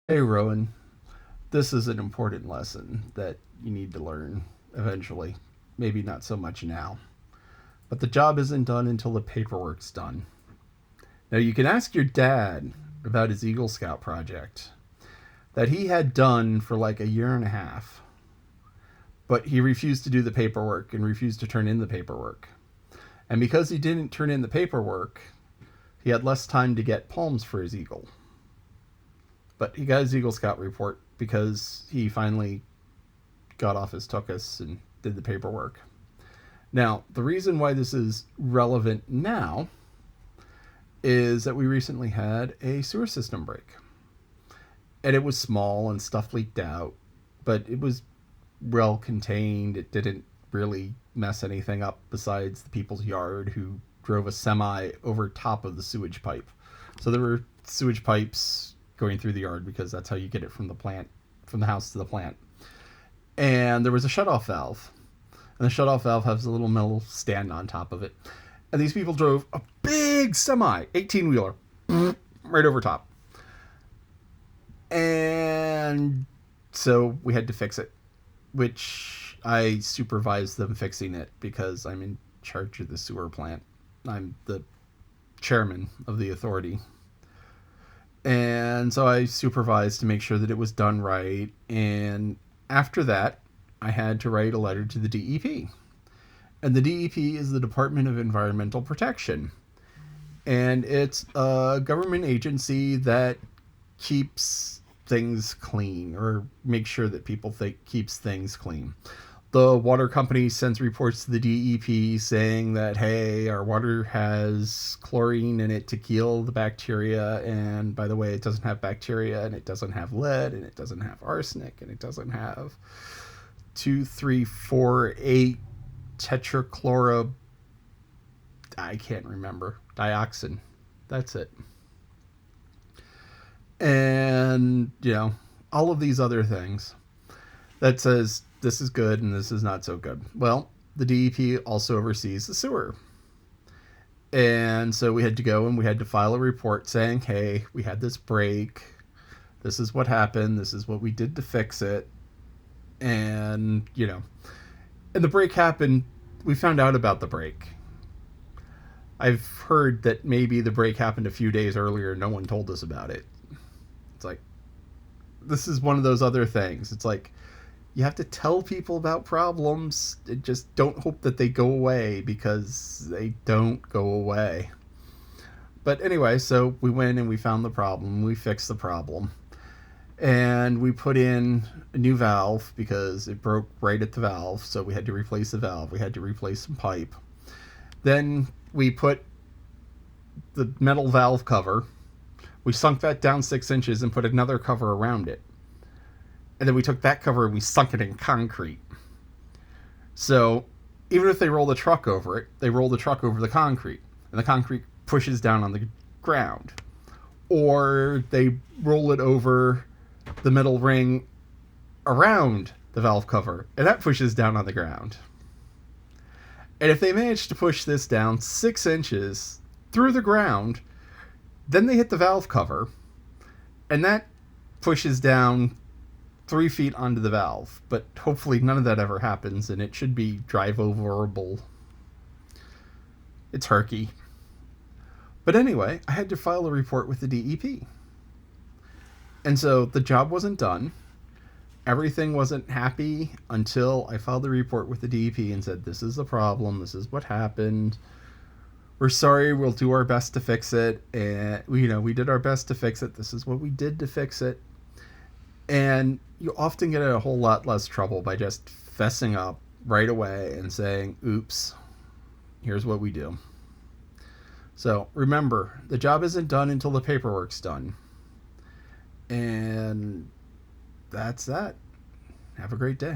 Hey, Rowan, this is an important lesson that you need to learn eventually. Maybe not so much now. But the job isn't done until the paperwork's done. Now, you can ask your dad about his Eagle Scout project that he had done for like a year and a half, but he refused to do the paperwork and refused to turn in the paperwork. And because he didn't turn in the paperwork, he had less time to get palms for his eagle. But he got his Eagle Scout report because he finally got off his tuchus and did the paperwork. Now, the reason why this is relevant now is that we recently had a sewer system break. And it was small and stuff leaked out, but it was well contained. It didn't really mess anything up besides the people's yard who drove a semi over top of the sewage pipe. So there were sewage pipes going through the yard because that's how you get it from the plant, from the house to the plant. And there was a shutoff valve. And the shutoff valve has a little metal stand on top of it. And these people drove a big semi, 18 wheeler, right over top. And so we had to fix it, which I supervised them fixing it because I'm in charge of the sewer plant. I'm the chairman of the authority. And so I supervised to make sure that it was done right. And after that, I had to write a letter to the DEP. And the DEP is the Department of Environmental Protection. And it's a government agency that keeps things clean or makes sure that people keeps things clean. The water company sends reports to the DEP saying that, hey, our water has chlorine in it to kill the bacteria. And by the way, it doesn't have bacteria and it doesn't have lead and it doesn't have arsenic and it doesn't have 2, 3, 4, 8 tetrachloro. I can't remember. Dioxin. That's it. And, all of these other things that says this is good and this is not so good. Well, the DEP also oversees the sewer. And so we had to go and we had to file a report saying, hey, we had this break. This is what happened. This is what we did to fix it. And, and the break happened. We found out about the break. I've heard that maybe the break happened a few days earlier. No one told us about it. It's like, this is one of those other things. It's like, you have to tell people about problems. Just don't hope that they go away because they don't go away. But anyway, so we went and we found the problem. We fixed the problem. And we put in a new valve because it broke right at the valve. So we had to replace the valve. We had to replace some pipe. Then we put the metal valve cover. We sunk that down 6 inches and put another cover around it. And then we took that cover and we sunk it in concrete. So even if they roll the truck over it, they roll the truck over the concrete. And the concrete pushes down on the ground. Or they roll it over the metal ring around the valve cover. And that pushes down on the ground. And if they manage to push this down 6 inches through the ground, then they hit the valve cover. And that pushes down 3 feet onto the valve, but hopefully none of that ever happens, and it should be drive overable. It's herky. But anyway, I had to file a report with the DEP. And so the job wasn't done. Everything wasn't happy until I filed the report with the DEP and said, this is the problem, this is what happened. We're sorry, we'll do our best to fix it. And, we did our best to fix it. This is what we did to fix it. And you often get in a whole lot less trouble by just fessing up right away and saying, oops, here's what we do. So remember, the job isn't done until the paperwork's done. And that's that. Have a great day.